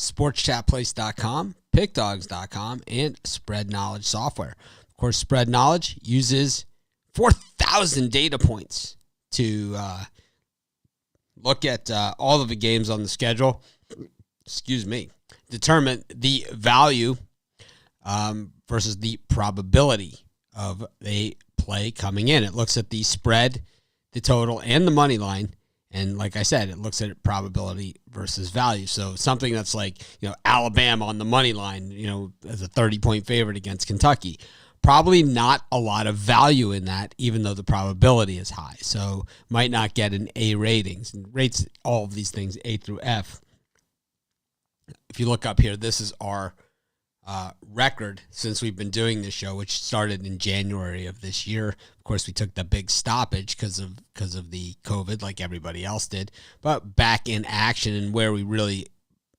sportschatplace.com, pickdogs.com, and Spread Knowledge Software. Of course, Spread Knowledge uses 4,000 data points to look at all of the games on the schedule. Determine the value versus the probability of a play coming in. It looks at the spread, the total, and the money line. And like I said, it looks at probability versus value. So something that's like, Alabama on the money line, as a 30-point favorite against Kentucky. Probably not a lot of value in that, even though the probability is high. So might not get an A ratings. And rates all of these things A through F. If you look up here, this is our record since we've been doing this show, which started in January of this year. Of course, we took the big stoppage because of the COVID, like everybody else did. But back in action, and where we really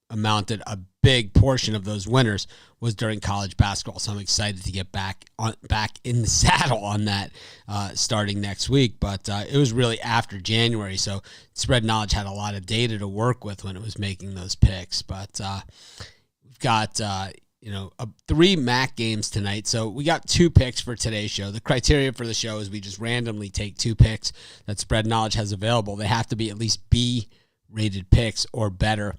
amounted a big portion of those winners was during college basketball. So I'm excited to get back in the saddle on that starting next week. But it was really after January, so Spread Knowledge had a lot of data to work with when it was making those picks. But we've got 3 MAC games tonight. So we got 2 picks for today's show. The criteria for the show is we just randomly take 2 picks that Spread Knowledge has available. They have to be at least B-rated picks or better.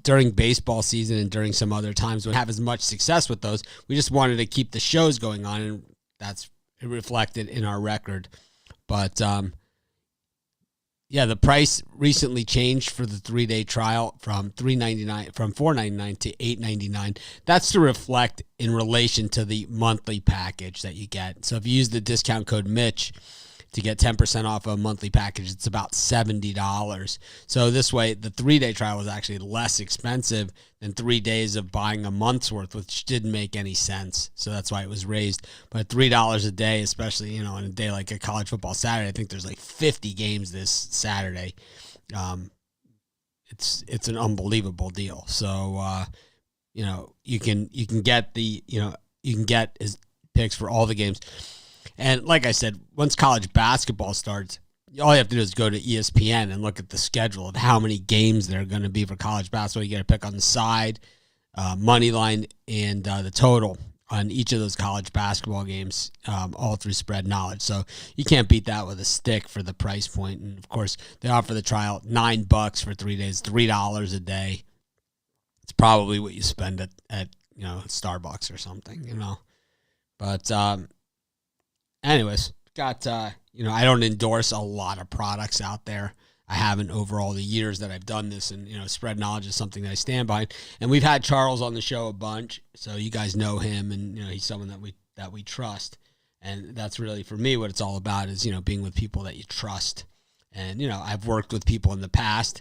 During baseball season and during some other times we don't have as much success with those. We just wanted to keep the shows going on, and that's reflected in our record. But the price recently changed for the 3-day trial from $4.99 to $8.99. That's to reflect in relation to the monthly package that you get. So if you use the discount code Mitch to get 10% off a monthly package, it's about $70. So this way, the 3-day trial was actually less expensive than 3 days of buying a month's worth, which didn't make any sense. So that's why it was raised. But $3 a day, especially, on a day like a college football Saturday, I think there's like 50 games this Saturday. It's an unbelievable deal. So, you can get his picks for all the games. And like I said, once college basketball starts, all you have to do is go to ESPN and look at the schedule of how many games there are going to be for college basketball. You get to pick on the side, money line, and the total on each of those college basketball games, all through Spread Knowledge. So you can't beat that with a stick for the price point. And of course, they offer the trial $9 for 3 days, $3 a day. It's probably what you spend at Starbucks or something, But anyways, got, I don't endorse a lot of products out there. I haven't over all the years that I've done this, and, Spread Knowledge is something that I stand by. And we've had Charles on the show a bunch, so you guys know him, and, he's someone that we trust. And that's really, for me, what it's all about is, being with people that you trust. And, I've worked with people in the past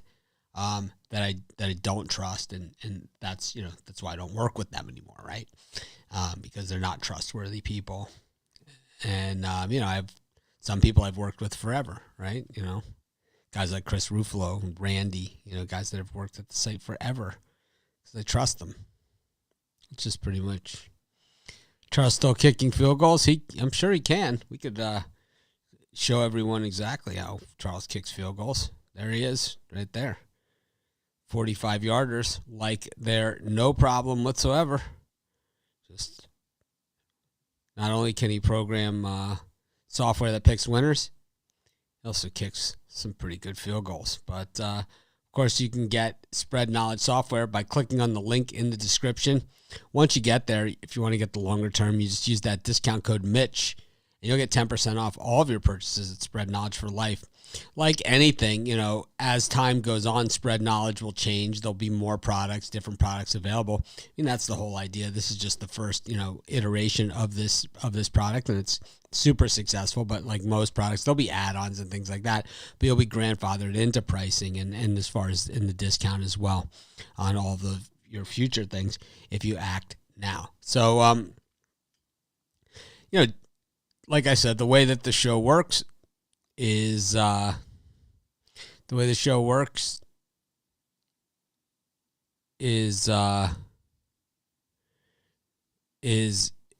that I don't trust, and that's, that's why I don't work with them anymore, right? Because they're not trustworthy people. And, I have some people I've worked with forever, right? Guys like Chris Ruffalo and Randy, guys that have worked at the site forever because I trust them. It's just pretty much Charles still kicking field goals. I'm sure he can. We could show everyone exactly how Charles kicks field goals. There he is right there. 45-yarders like they're no problem whatsoever. Just not only can he program software that picks winners, he also kicks some pretty good field goals. But, of course, you can get Spread Knowledge software by clicking on the link in the description. Once you get there, if you want to get the longer term, you just use that discount code Mitch, and you'll get 10% off all of your purchases at Spread Knowledge for life. Like anything, as time goes on, Spread Knowledge will change. There'll be more products, different products available. And that's the whole idea. This is just the first, iteration of this product, and it's super successful. But like most products, there'll be add-ons and things like that. But you'll be grandfathered into pricing and as far as in the discount as well on all of your future things if you act now. So, like I said, the way that the show works is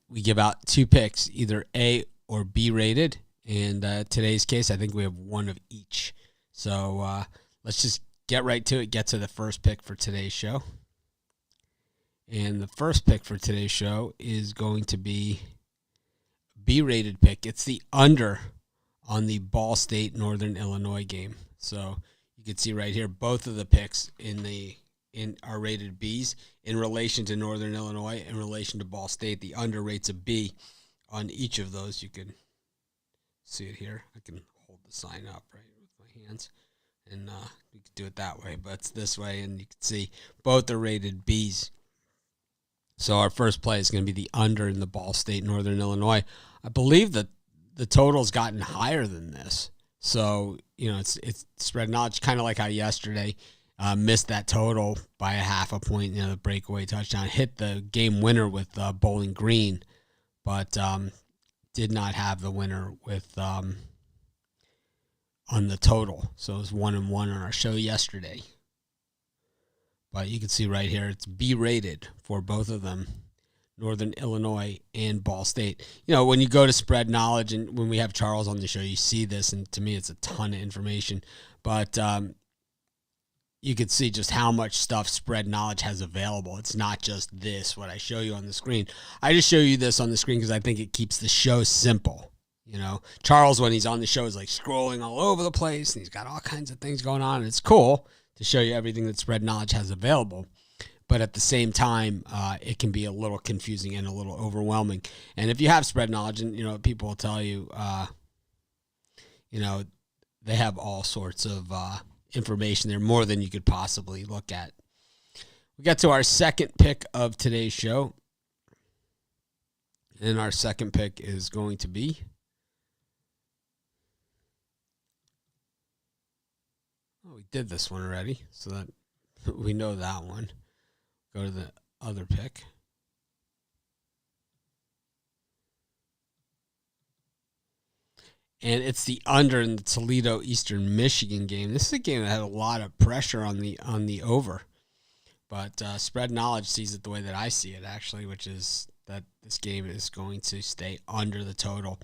we give out 2 picks, either A or B rated. And today's case, I think we have 1 of each. So let's just get right to it. Get to the first pick for today's show. And the first pick for today's show is going to be B-rated pick. It's the under on the Ball State Northern Illinois game. So you can see right here both of the picks in are rated Bs in relation to Northern Illinois, in relation to Ball State. The under rates a B on each of those. You can see it here. I can hold the sign up right with my hands, and you can do it that way, but it's this way, and you can see both are rated Bs. So our first play is going to be the under in the Ball State Northern Illinois. I believe that the total's gotten higher than this. So, it's spread knowledge, kind of like how yesterday missed that total by a half a point, the breakaway touchdown, hit the game winner with Bowling Green, but did not have the winner with on the total. So it was 1-1 on our show yesterday. But you can see right here, it's B-rated for both of them, Northern Illinois and Ball State. When you go to spread knowledge, and when we have Charles on the show, you see this, and to me, it's a ton of information. But you can see just how much stuff spread knowledge has available. It's not just this, what I show you on the screen. I just show you this on the screen because I think it keeps the show simple. Charles, when he's on the show, is like scrolling all over the place, and he's got all kinds of things going on, and it's cool to show you everything that spread knowledge has available. But at the same time, it can be a little confusing and a little overwhelming. And if you have spread knowledge, and people will tell you, they have all sorts of information there, more than you could possibly look at. We got to our second pick of today's show, and our second pick is going to be we did this one already, so that we know that one. Go to the other pick. And it's the under in the Toledo Eastern Michigan game. This is a game that had a lot of pressure on the over. But spread knowledge sees it the way that I see it, actually, which is that this game is going to stay under the total.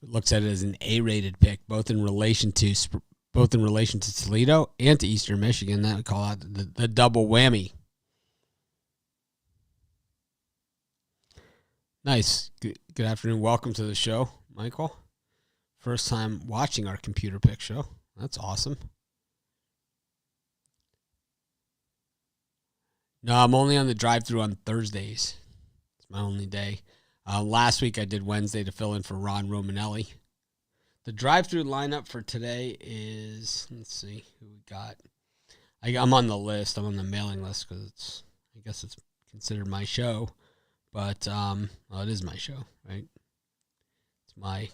It looks at it as an A-rated pick, both in relation to Toledo and to Eastern Michigan. That we call out the double whammy. Nice. Good afternoon. Welcome to the show, Michael. First time watching our computer pick show. That's awesome. No, I'm only on the drive-thru on Thursdays. It's my only day. Last week I did Wednesday to fill in for Ron Romanelli. The drive-thru lineup for today is, let's see who we got. I'm on the list. I'm on the mailing list because I guess it's considered my show. But, it is my show, right? It's my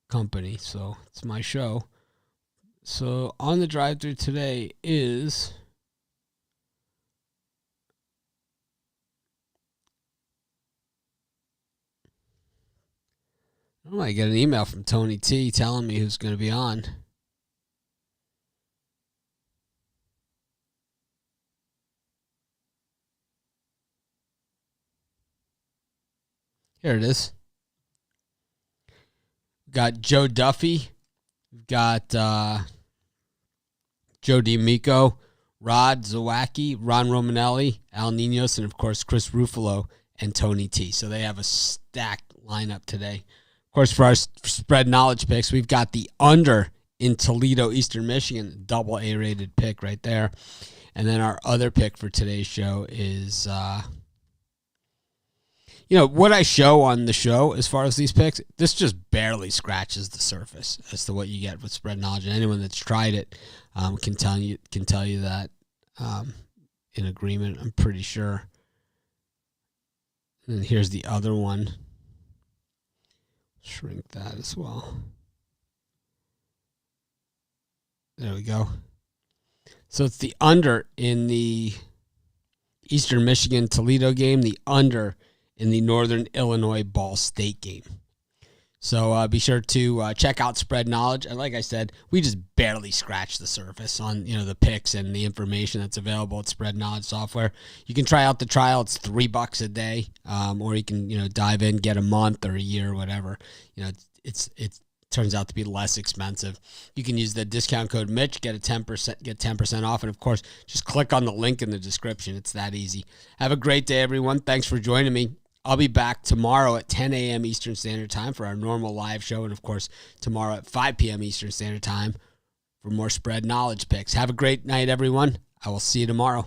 company, so it's my show. So on the drive-thru today is I get an email from Tony T telling me who's going to be on. Here it is. We've got Joe Duffy. We've got Joe D'Amico, Rod Zawacki, Ron Romanelli, Al Ninos, and, of course, Chris Ruffalo and Tony T. So they have a stacked lineup today. Of course, for our spread knowledge picks, we've got the under in Toledo, Eastern Michigan, double A-rated pick right there. And then our other pick for today's show is, what I show on the show as far as these picks, this just barely scratches the surface as to what you get with spread knowledge. And anyone that's tried it can tell you that in agreement, I'm pretty sure. And here's the other one. Shrink that as well. There we go. So it's the under in the Eastern Michigan Toledo game, the under in the Northern Illinois Ball State game. So be sure to check out Spread Knowledge. And like I said, we just barely scratched the surface on the picks and the information that's available at Spread Knowledge software. You can try out the trial; it's $3 a day, or you can dive in, get a month or a year or whatever. It's turns out to be less expensive. You can use the discount code Mitch, get 10% off, and of course, just click on the link in the description. It's that easy. Have a great day, everyone. Thanks for joining me. I'll be back tomorrow at 10 a.m. Eastern Standard Time for our normal live show, and of course, tomorrow at 5 p.m. Eastern Standard Time for more spread knowledge picks. Have a great night, everyone. I will see you tomorrow.